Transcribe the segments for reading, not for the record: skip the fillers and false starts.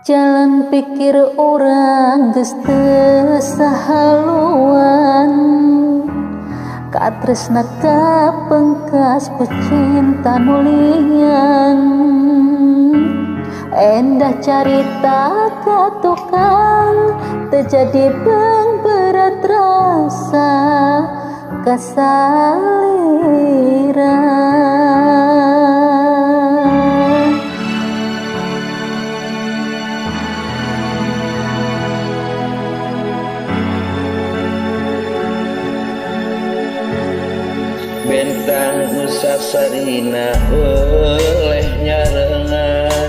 Jalan pikir orang geus teu sahaluan, katresna kapengkas pecinta nulian. Endah carita ka tukang terjadi bang berat rasa kasaliran. Bentang Nusa Sarina oleh nyarengan,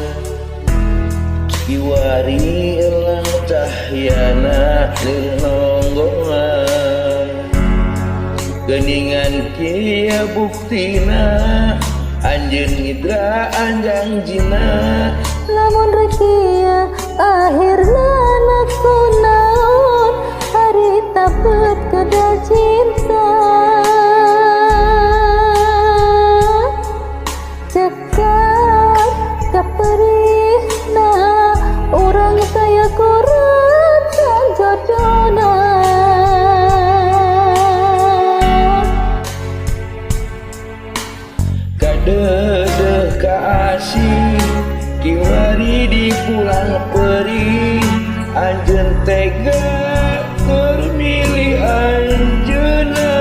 kiwari elang cahyana lilonggongan. Geningan kia buktina, anjeun ngidra anjang jina. Lamun rekia akhirna nakunaon, harita beut kada cinta. Cekap kaperihna urang saya kuratan jodona. Kadedeh kaasih kiwari dipulang perih, anjeun tega termilih anjeunna.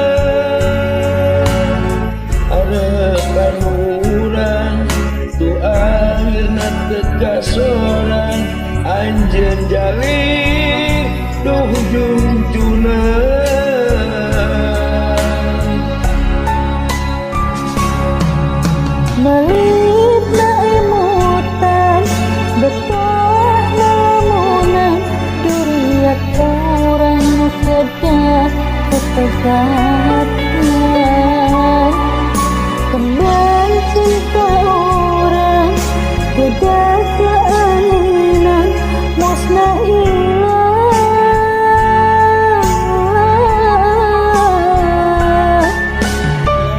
Arepan urang tu akhirna teka sorang, anjeun jalin duh junjuna. Melitna imutan betah lamunan, duriat orang sedang ketegatnya. Kembang cinta orang beda kealinan, musnah hilang.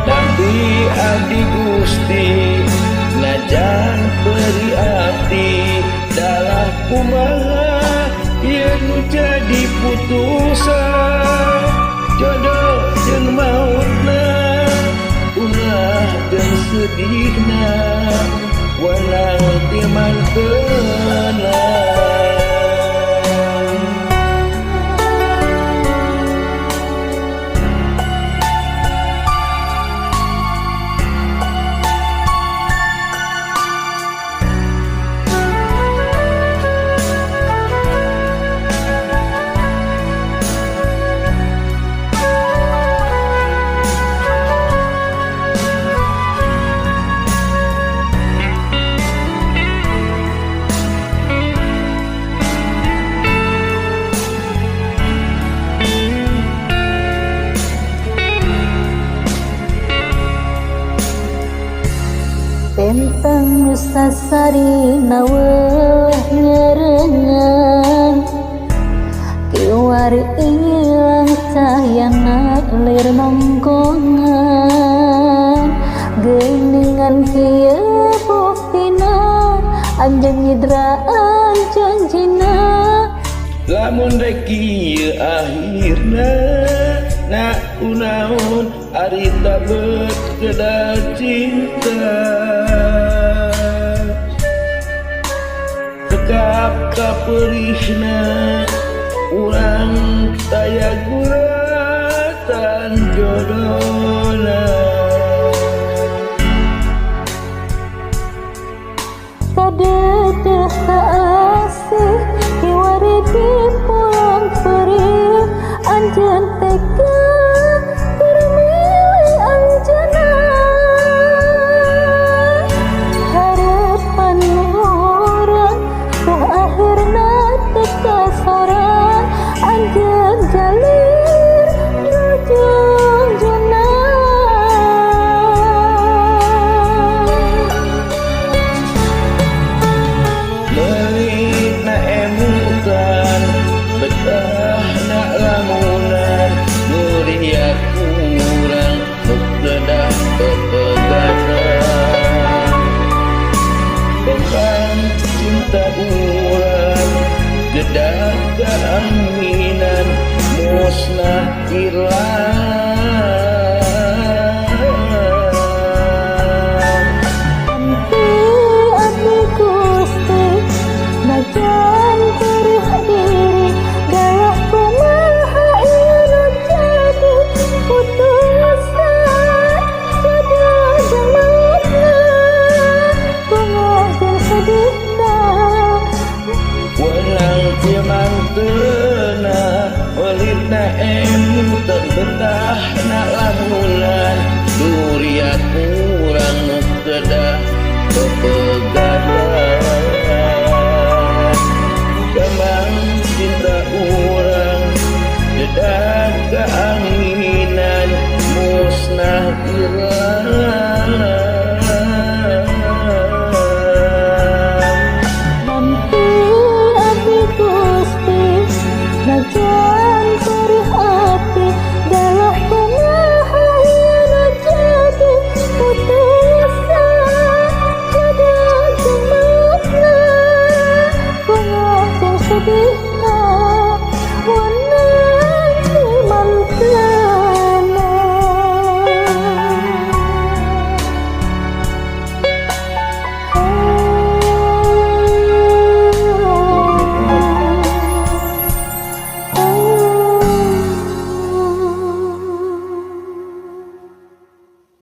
Nanti abdi Gusti najan beri abdi, dalah kumaha ieu nu jadi putusan. Jodoh jeung mautna, ulah jeung sedihna, wenang ti manteuna. Bentang Nusa Sarina weuleh nyarengan, kiwari ilang cahyana lir nongkongan. Geningan kieu buktina, anjeun nyidra anjeun jina. Lamun rek ieu akhirna naon arita beut kada cinta. Tekap kaperihna urang taya guratan jodona. Kadedeh kaasih kiwari dipulang perih, anjeun tega termilih anjeunna. Harapan urang tuh akhirna teka sorang, anjeun jalir nu junjuna. Melitna emutan betah na lamunan, nuriak kurang bedah pepegatan. Bukan cinta urang keaminan musnah hilang. Abdi Gusti najan perih diri galah kumaha ieu jadi putusan jodoh jamatna bunga jeung sedihna Wenang tieu manteuna pelitna emu teu betahna